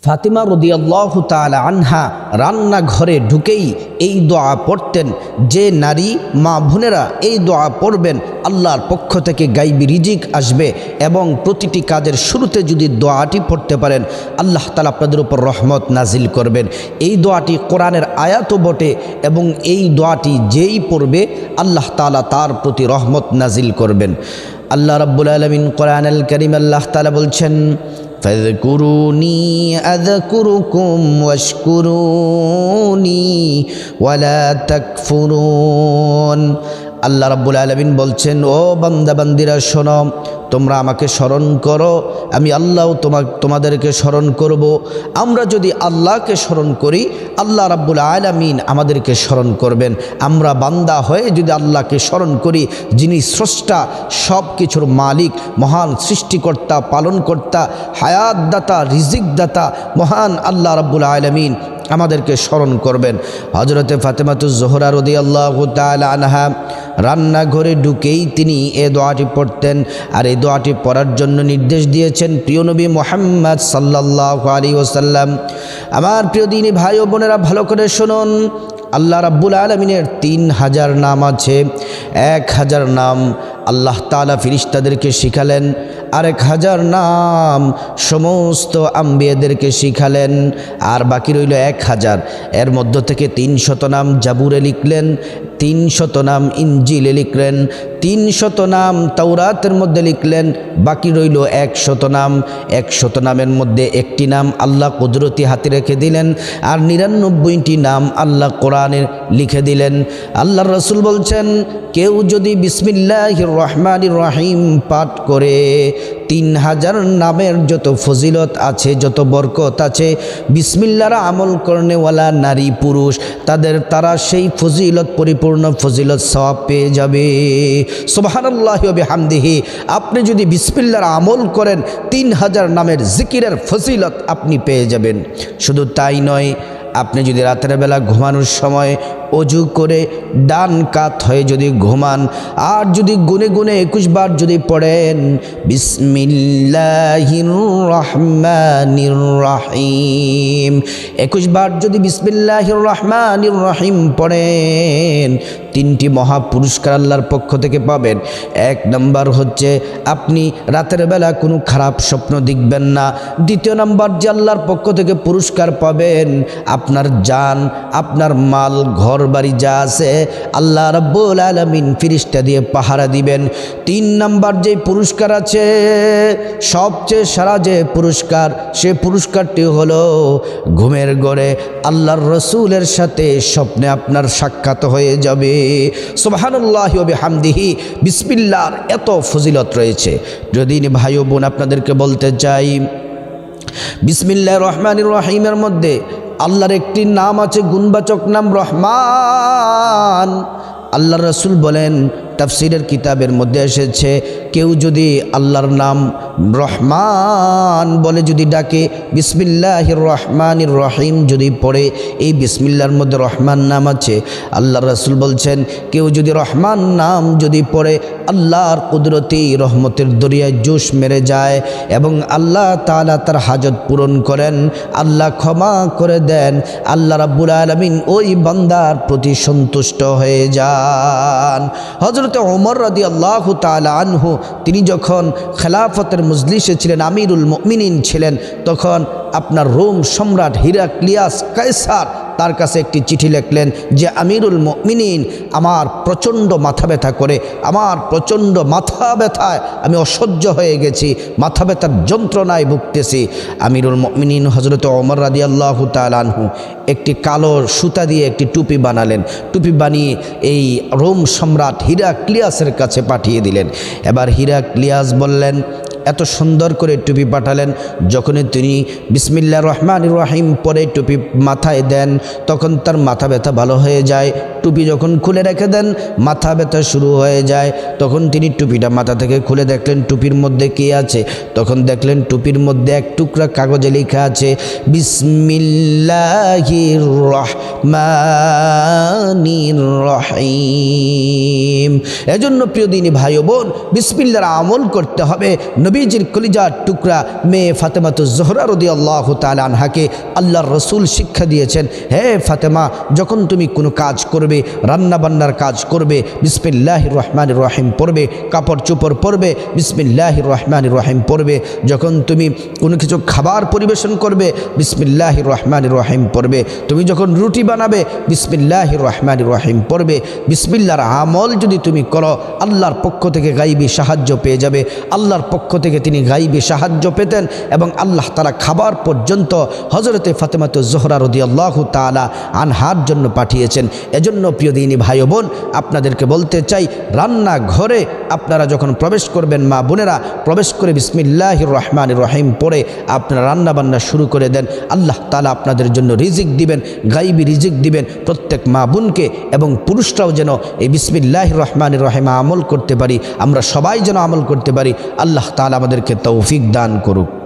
ফাতিমা রাদিয়াল্লাহু তাআলা আনহা রান্নাঘরে ঢুকেই এই দোয়া পড়তেন। যে নারী মা বোনেরা এই দোয়া পড়বেন, আল্লাহর পক্ষ থেকে গাইবি রিজিক আসবে এবং প্রতিটি কাজের শুরুতে যদি দোয়াটি পড়তে পারেন, আল্লাহ তাআলা আপনাদের উপর রহমত নাজিল করবেন। এই দোয়াটি কোরআনের আয়াতও বটে এবং এই দোয়াটি যেই পড়বে আল্লাহ তাআলা তার প্রতি রহমত নাজিল করবেন। আল্লাহ রাব্বুল আলামিন কোরআনুল কারীম আল্লাহ তাআলা বলছেন, ফাযকুরুনি আযকুরুকুম ওয়াশকুরুনি ওয়ালা তাকফুরুন। আল্লাহ রাব্বুল আলামিন বলছেন, ও বান্দা বান্দিরা শোনো, তোমরা আমাকে স্মরণ করো, আমি আল্লাহ তোমাদেরকে স্মরণ করব। আমরা যদি আল্লাহকে স্মরণ করি, আল্লাহ রাব্বুল আলামিন আমাদেরকে স্মরণ করবেন। আমরা বান্দা হয়ে যদি আল্লাহকে স্মরণ করি, যিনি স্রষ্টা, সব কিছুর মালিক, মহান সৃষ্টিকর্তা, পালনকর্তা, হায়াতদাতা, রিজিকদাতা মহান আল্লাহ রাব্বুল আলামিন আমাদেরকে স্মরণ করবেন। হযরতে ফাতেমাতুজ জোহরা রাদিয়াল্লাহু তাআলা আনহা রান্নাঘরে ঢুকেই তিনি এই দোয়াটি পড়তেন। আর এই দোয়াটি পড়ার জন্য নির্দেশ দিয়েছেন প্রিয় নবী মুহাম্মদ সাল্লাল্লাহু আলাইহি ওয়াসাল্লাম। আমার প্রিয় দিনী ভাই ও বোনেরা, ভালো করে শুনুন। আল্লাহ রাব্বুল আলামিনের 3000 নাম আছে। 1000 নাম আল্লাহ তাআলা ফেরেশতাদেরকে শিখালেন, আর 1000 নাম সমস্ত আম্বিয়াদেরকে শিখালেন, আর বাকি রইল 1000। এর মধ্য থেকে 300 নাম জাবুরে লিখলেন, 300 নাম ইনজিলে লিখলেন, 300 নাম তাওরাতের মধ্যে লিখলেন, বাকি রইল 100 নাম। 100 নামের মধ্যে একটি নাম আল্লাহ কুদরতি হাতে রেখে দিলেন, আর 99টি নাম আল্লাহ কোরআনে লিখে দিলেন। আল্লাহর রাসূল বলছেন, কেউ যদি বিসমিল্লাহির রহমানির রহিম পাঠ করে 3000 নামের যত ফজিলত আছে, যত বরকত আছে, বিসমিল্লাহর আমল করনেওয়ালা নারী পুরুষ তারা সেই ফজিলত, পরিপূর্ণ ফজিলত সওয়াব পেয়ে যাবে। সুবহানাল্লাহি ওয়া বিহামদিহি। আপনি যদি বিসমিল্লাহর আমল করেন, 3000 নামের জিকিরের ফজিলত আপনি পেয়ে যাবেন। শুধু তাই নয়, আপনি যদি রাতের বেলা ঘুমানোর সময় অজু করে ডান কাত হয়ে যদি ঘুমান, আর যদি গুনে গুনে 21 বার যদি পড়েন বিসমিল্লাহির রহমানির রহিম, 21 বার যদি বিসমিল্লাহির রহমানির রহিম পড়েন, 3টি মহা পুরস্কার আল্লাহর পক্ষ থেকে পাবেন। 1 নম্বর হচ্ছে আপনি রাতের বেলা কোনো খারাপ স্বপ্ন দেখবেন না। 2 নম্বর যে আল্লাহর পক্ষ থেকে পুরস্কার পাবেন, আপনার জান, আপনার মাল, ঘর বাড়ি যা আছে আল্লাহ রাব্বুল আলামিন ফেরেশতা দিয়ে পাহারা দিবেন। 3 নম্বর যে পুরস্কার আছে, সবচেয়ে সেরা যে পুরস্কার, সে পুরস্কারটি হলো ঘুমের ঘরে আল্লাহর রসুলের সাথে স্বপ্নে আপনার সাক্ষাৎ হয়ে যাবে। সুবহানাল্লাহি ওয়া বিহামদিহি। বিসমিল্লাহর এত ফজিলত রয়েছে। যদি ভাই ও বোন, আপনাদেরকে বলতে চাই, বিসমিল্লাহির রহমানির রহিমের মধ্যে আল্লাহর একটি নাম আছে, গুণবাচক নাম রহমান। আল্লাহর রাসূল বলেন, তাফসীরের কিতাবের মধ্যে এসেছে, কেউ যদি আল্লাহর নাম রহমান বলে যদি ডাকে, বিসমিল্লাহির রহমানির রহিম যদি পড়ে, এই বিসমিল্লাহর মধ্যে রহমান নাম আছে। আল্লাহর রাসূল বলছেন, কেউ যদি রহমান নাম যদি পড়ে, আল্লাহর কুদরতি রহমতের দরিয়ায় জোশ মেরে যায় এবং আল্লাহ তাআলা তার হাজত পূরণ করেন, আল্লাহ ক্ষমা করে দেন, আল্লাহ রাব্বুল আলামিন ওই বান্দার প্রতি সন্তুষ্ট হয়ে যান। হযরত ওমর রাদিয়াল্লাহু তাআলা আনহু, তিনি যখন খেলাফতের মজলিসে ছিলেন, আমিরুল মুমিনিন ছিলেন, তখন আপনার রোম সম্রাট হিরাক্লিয়াস কায়সার তার কাছে একটি চিঠি লিখলেন যে, আমিরুল মুমিনিন, আমার প্রচণ্ড মাথা ব্যথা করে, আমার প্রচণ্ড মাথা ব্যথায় আমি অসহ্য হয়ে গেছি, মাথা ব্যথার যন্ত্রণায় ভুগতেছি। আমিরুল মুমিনিন হযরত ওমর রাদিয়াল্লাহু তাআলা আনহু একটি কালো সুতা দিয়ে একটি টুপি বানালেন। টুপি বানিয়ে এই রোম সম্রাট হিরাক্লিয়াসের কাছে পাঠিয়ে দিলেন। এবার হিরাক্লিয়াস বললেন, এত সুন্দর করে টুপি পাঠালেন। যখনই তিনি বিসমিল্লাহির রহমানির রহিম পরে টুপি মাথায় দেন, তখন তার মাথা ব্যথা ভালো হয়ে যায়, টুপি যখন খুলে রেখে দেন মাথা ব্যথা শুরু হয়ে যায়। তখন তিনি টুপিটা মাথা থেকে খুলে দেখলেন টুপির মধ্যে কি আছে। তখন দেখলেন টুপির মধ্যে এক টুকরা কাগজে লেখা আছে বিসমিল্লাহির রহমানির রহিম। এজন্য প্রিয় দিনী ভাই ও বোন, বিসমিল্লাহর আমল করতে হবে। নবীজির কলিজার টুকরা মেয়ে ফাতেমাতুজ জোহরা রাদিয়াল্লাহু তাআলা আনহাকে আল্লাহর রসুল শিক্ষা দিয়েছেন, হে ফাতেমা, যখন তুমি কোনো কাজ করবে, রান্না বান্নার কাজ করবে, বিসমিল্লাহির রহমানির রহিম পড়বে। কাপড় চোপড় পরবে, বিসমিল্লাহির রহমানির রহিম পড়বে। যখন তুমি কোনো কিছু খাবার পরিবেশন করবে, বিসমিল্লাহির রহমানির রহিম পড়বে। তুমি যখন রুটি বানাবে, বিসমিল্লাহির রহমানির রহিম পড়বে। বিসমিল্লাহর আমল যদি তুমি করো, আল্লাহর পক্ষ থেকে গাইবী সাহায্য পেয়ে যাবে। আল্লাহর পক্ষ থেকে তিনি গাইবী সাহায্য পেতেন এবং আল্লাহ তাআলা খাবার পর্যন্ত হযরতে ফাতেমাতুজ জোহরা রাদিয়াল্লাহু তাআলা আনহার জন্য পাঠিয়েছেন। এজন্য প্রিয় দিনী ভাই ও বোন, আপনাদেরকে বলতে চাই, রান্নাঘরে আপনারা যখন প্রবেশ করবেন, মা বোনেরা প্রবেশ করে বিসমিল্লাহির রহমানির রহিম পড়ে আপনারা রান্না বান্না শুরু করে দেন। আল্লাহ তাআলা আপনাদের জন্য রিজিক দিবেন, গাইবী রিজিক দিবেন প্রত্যেক মা বোনকে, এবং পুরুষরাও যেন এই বিসমিল্লাহির রহমানির রহিম আমল করতে পারি। আমরা সবাই যেন আমল করতে পারি। আল্লাহ তাআলা আমাদেরকে তৌফিক দান করুক।